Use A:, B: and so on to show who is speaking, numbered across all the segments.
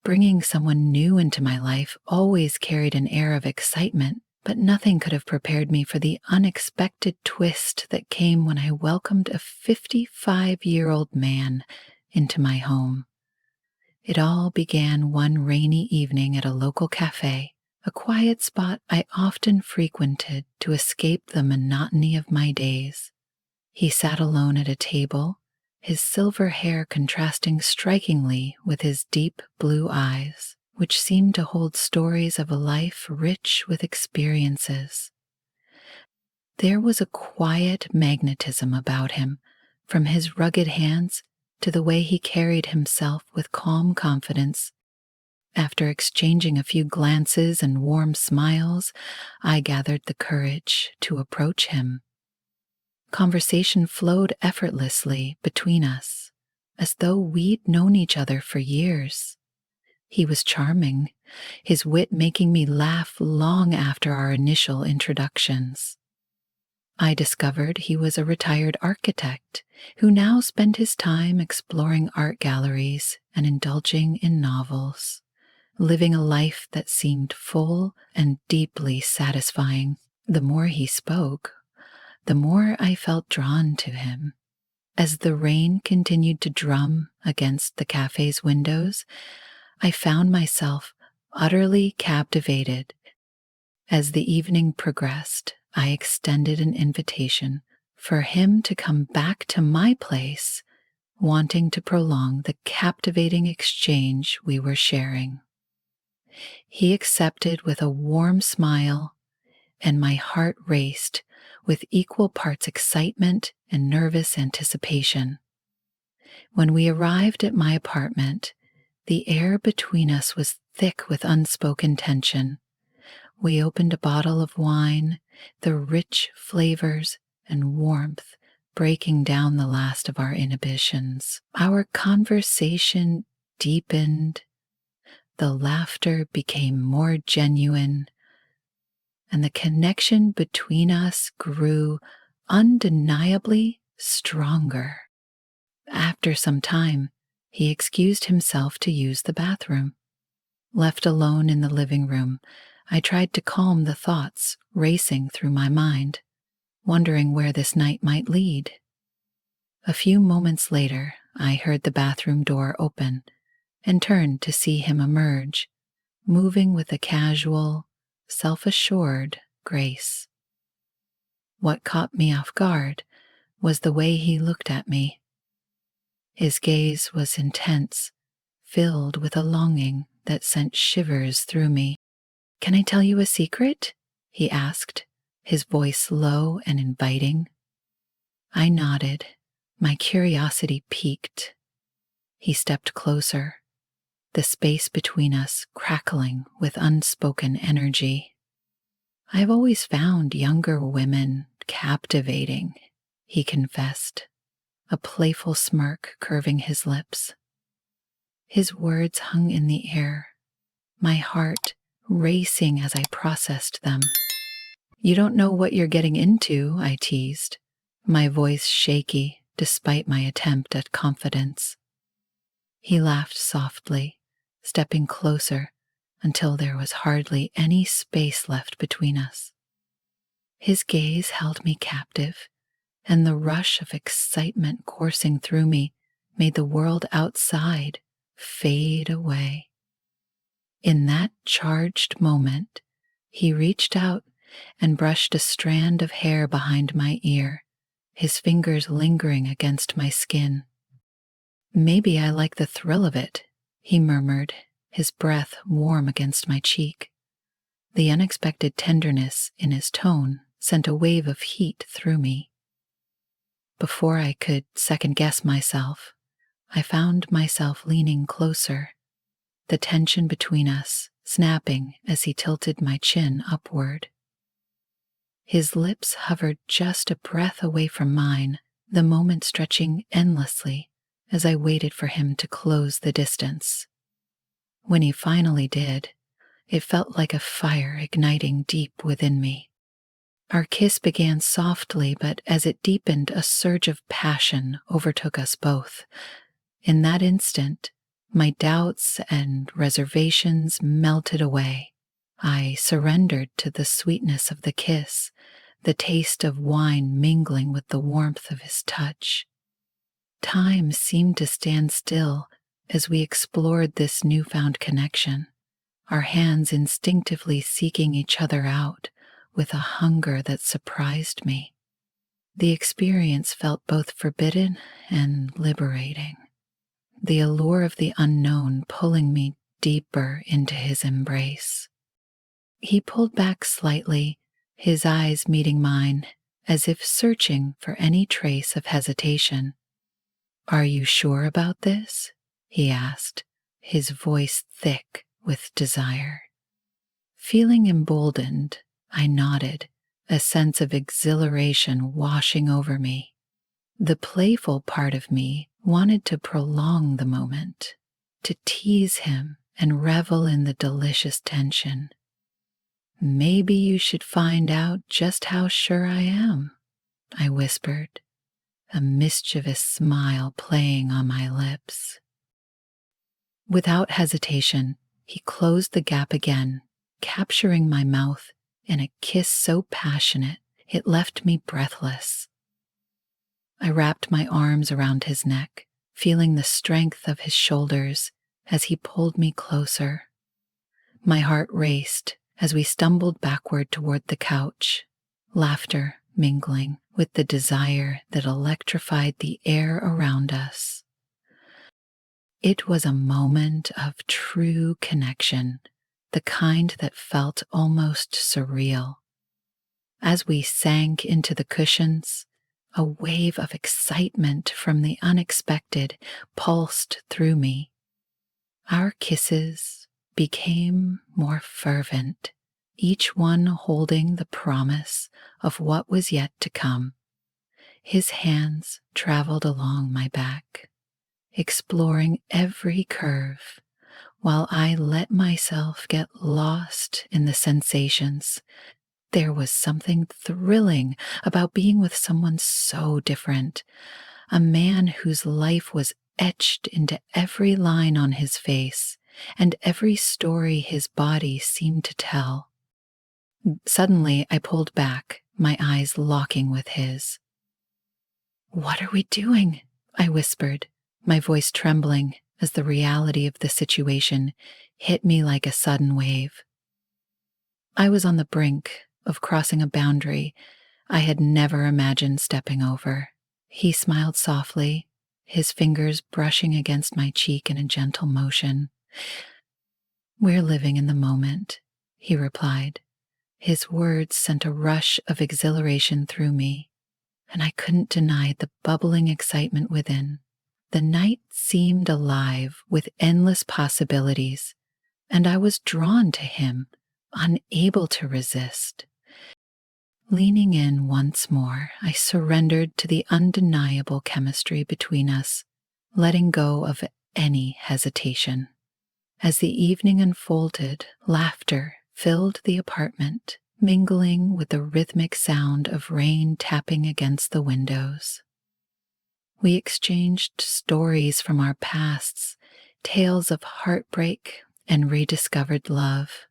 A: Bringing someone new into my life always carried an air of excitement, but nothing could have prepared me for the unexpected twist that came when I welcomed a 55-year-old man into my home. It all began one rainy evening at a local cafe, a quiet spot I often frequented to escape the monotony of my days. He sat alone at a table, his silver hair contrasting strikingly with his deep blue eyes, which seemed to hold stories of a life rich with experiences. There was a quiet magnetism about him, from his rugged hands to the way he carried himself with calm confidence. After exchanging a few glances and warm smiles, I gathered the courage to approach him. Conversation flowed effortlessly between us, as though we'd known each other for years. He was charming, his wit making me laugh long after our initial introductions. I discovered he was a retired architect who now spent his time exploring art galleries and indulging in novels, living a life that seemed full and deeply satisfying. The more he spoke, the more I felt drawn to him. As the rain continued to drum against the cafe's windows, I found myself utterly captivated. As the evening progressed, I extended an invitation for him to come back to my place, wanting to prolong the captivating exchange we were sharing. He accepted with a warm smile, and my heart raced with equal parts excitement and nervous anticipation. When we arrived at my apartment, the air between us was thick with unspoken tension. We opened a bottle of wine, the rich flavors and warmth breaking down the last of our inhibitions. Our conversation deepened, the laughter became more genuine, and the connection between us grew undeniably stronger. After some time, he excused himself to use the bathroom. Left alone in the living room, I tried to calm the thoughts racing through my mind, wondering where this night might lead. A few moments later, I heard the bathroom door open and turned to see him emerge, moving with a casual, self-assured grace. What caught me off guard was the way he looked at me. His gaze was intense, filled with a longing that sent shivers through me. "Can I tell you a secret?" he asked, his voice low and inviting. I nodded, my curiosity piqued. He stepped closer, the space between us crackling with unspoken energy. "I've always found younger women captivating," he confessed, a playful smirk curving his lips. His words hung in the air, my heart racing as I processed them. "You don't know what you're getting into," I teased, my voice shaky despite my attempt at confidence. He laughed softly, stepping closer until there was hardly any space left between us. His gaze held me captive, and the rush of excitement coursing through me made the world outside fade away. In that charged moment, he reached out and brushed a strand of hair behind my ear, his fingers lingering against my skin. "Maybe I like the thrill of it," he murmured, his breath warm against my cheek. The unexpected tenderness in his tone sent a wave of heat through me. Before I could second-guess myself, I found myself leaning closer, the tension between us snapping as he tilted my chin upward. His lips hovered just a breath away from mine, the moment stretching endlessly as I waited for him to close the distance. When he finally did, it felt like a fire igniting deep within me. Our kiss began softly, but as it deepened, a surge of passion overtook us both. In that instant, My doubts and reservations melted away. I surrendered to the sweetness of the kiss, the taste of wine mingling with the warmth of his touch. Time seemed to stand still as we explored this newfound connection, our hands instinctively seeking each other out with a hunger that surprised me. The experience felt both forbidden and liberating, the allure of the unknown pulling me deeper into his embrace. He pulled back slightly, his eyes meeting mine, as if searching for any trace of hesitation. "Are you sure about this?" he asked, his voice thick with desire. Feeling emboldened, I nodded, a sense of exhilaration washing over me. The playful part of me wanted to prolong the moment, to tease him and revel in the delicious tension. "Maybe you should find out just how sure I am," I whispered, a mischievous smile playing on my lips. Without hesitation, he closed the gap again, capturing my mouth in a kiss so passionate it left me breathless. I wrapped my arms around his neck, feeling the strength of his shoulders as he pulled me closer. My heart raced as we stumbled backward toward the couch, laughter mingling with the desire that electrified the air around us. It was a moment of true connection, the kind that felt almost surreal. As we sank into the cushions, a wave of excitement from the unexpected pulsed through me. Our kisses became more fervent, each one holding the promise of what was yet to come. His hands traveled along my back, exploring every curve, while I let myself get lost in the sensations. There was something thrilling about being with someone so different, a man whose life was etched into every line on his face and every story his body seemed to tell. Suddenly, I pulled back, my eyes locking with his. "What are we doing?" I whispered, my voice trembling as the reality of the situation hit me like a sudden wave. I was on the brink of crossing a boundary I had never imagined stepping over. He smiled softly, his fingers brushing against my cheek in a gentle motion. "We're living in the moment," he replied. His words sent a rush of exhilaration through me, and I couldn't deny the bubbling excitement within. The night seemed alive with endless possibilities, and I was drawn to him, unable to resist. Leaning in once more, I surrendered to the undeniable chemistry between us, letting go of any hesitation. As the evening unfolded, laughter filled the apartment, mingling with the rhythmic sound of rain tapping against the windows. We exchanged stories from our pasts, tales of heartbreak and rediscovered love,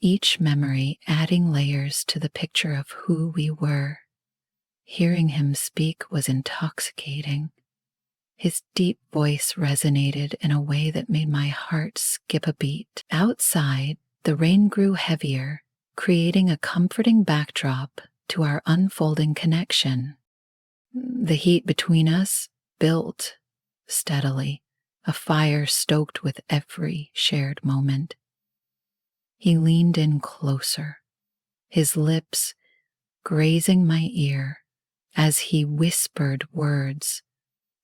A: each memory adding layers to the picture of who we were. Hearing him speak was intoxicating. His deep voice resonated in a way that made my heart skip a beat. Outside, the rain grew heavier, creating a comforting backdrop to our unfolding connection. The heat between us built steadily, a fire stoked with every shared moment. He leaned in closer, his lips grazing my ear as he whispered words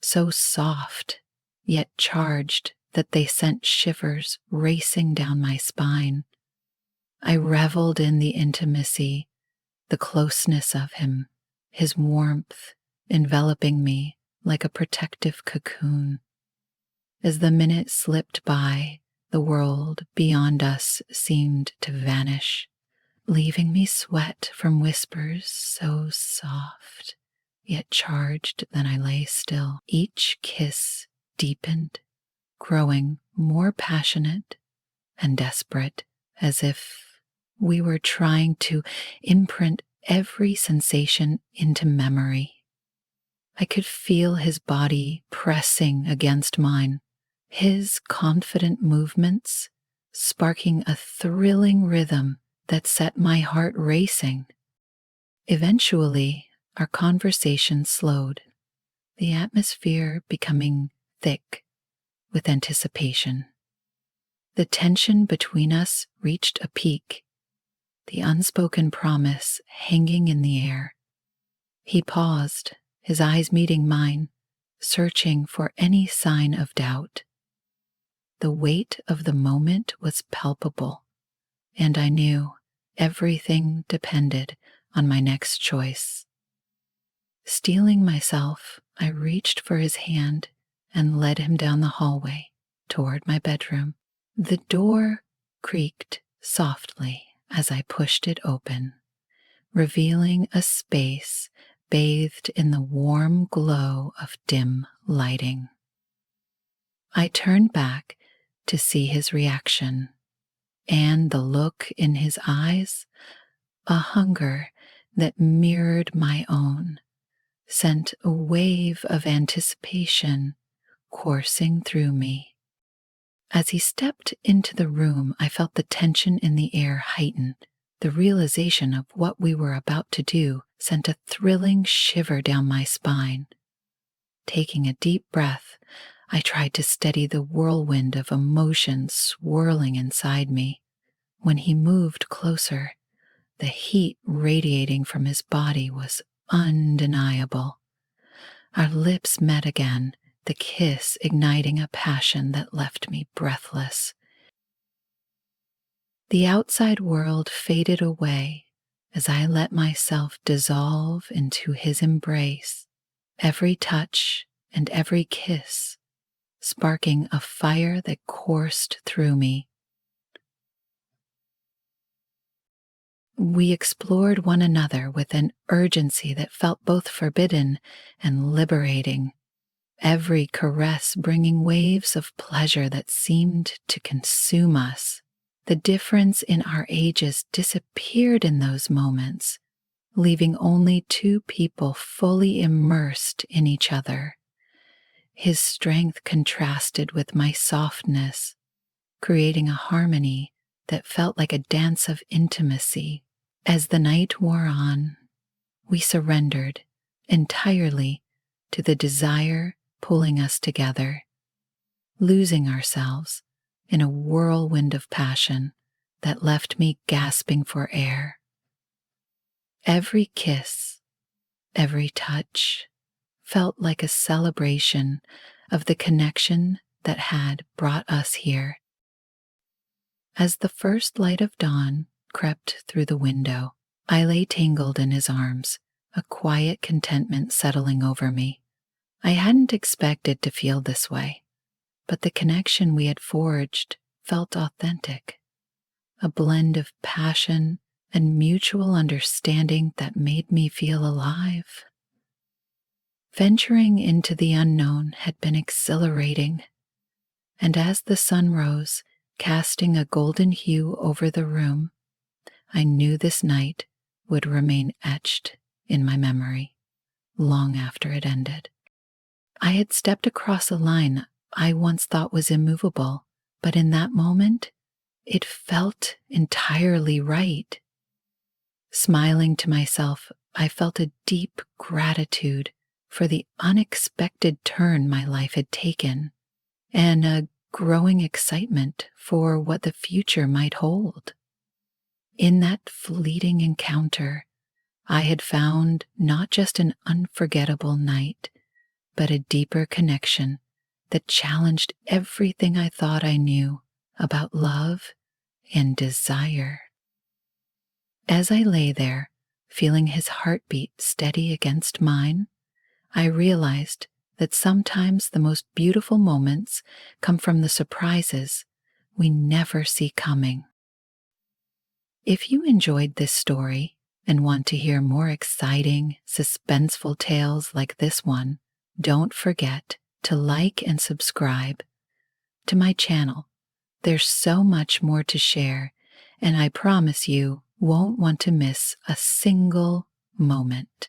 A: so soft yet charged that they sent shivers racing down my spine. I reveled in the intimacy, the closeness of him, his warmth enveloping me like a protective cocoon. As the minutes slipped by, the world beyond us seemed to vanish, leaving me sweat from whispers so soft, yet charged that I lay still. Each kiss deepened, growing more passionate and desperate, as if we were trying to imprint every sensation into memory. I could feel his body pressing against mine, his confident movements sparking a thrilling rhythm that set my heart racing. Eventually, our conversation slowed, the atmosphere becoming thick with anticipation. The tension between us reached a peak, the unspoken promise hanging in the air. He paused, his eyes meeting mine, searching for any sign of doubt. The weight of the moment was palpable, and I knew everything depended on my next choice. Steeling myself, I reached for his hand and led him down the hallway toward my bedroom. The door creaked softly as I pushed it open, revealing a space bathed in the warm glow of dim lighting. I turned back to see his reaction, and the look in his eyes, a hunger that mirrored my own, sent a wave of anticipation coursing through me. As he stepped into the room, I felt the tension in the air heighten. The realization of what we were about to do sent a thrilling shiver down my spine. Taking a deep breath, I tried to steady the whirlwind of emotions swirling inside me. When he moved closer, the heat radiating from his body was undeniable. Our lips met again, the kiss igniting a passion that left me breathless. The outside world faded away as I let myself dissolve into his embrace, every touch and every kiss sparking a fire that coursed through me. We explored one another with an urgency that felt both forbidden and liberating, every caress bringing waves of pleasure that seemed to consume us. The difference in our ages disappeared in those moments, leaving only two people fully immersed in each other. His strength contrasted with my softness, creating a harmony that felt like a dance of intimacy. As the night wore on, we surrendered entirely to the desire pulling us together, losing ourselves in a whirlwind of passion that left me gasping for air. Every kiss, every touch felt like a celebration of the connection that had brought us here. As the first light of dawn crept through the window, I lay tangled in his arms, a quiet contentment settling over me. I hadn't expected to feel this way, but the connection we had forged felt authentic, a blend of passion and mutual understanding that made me feel alive. Venturing into the unknown had been exhilarating, and as the sun rose, casting a golden hue over the room, I knew this night would remain etched in my memory long after it ended. I had stepped across a line I once thought was immovable, but in that moment, it felt entirely right. Smiling to myself, I felt a deep gratitude for the unexpected turn my life had taken, and a growing excitement for what the future might hold. In that fleeting encounter, I had found not just an unforgettable night, but a deeper connection that challenged everything I thought I knew about love and desire. As I lay there, feeling his heartbeat steady against mine, I realized that sometimes the most beautiful moments come from the surprises we never see coming. If you enjoyed this story and want to hear more exciting, suspenseful tales like this one, don't forget to like and subscribe. to my channel. There's so much more to share, and I promise you won't want to miss a single moment.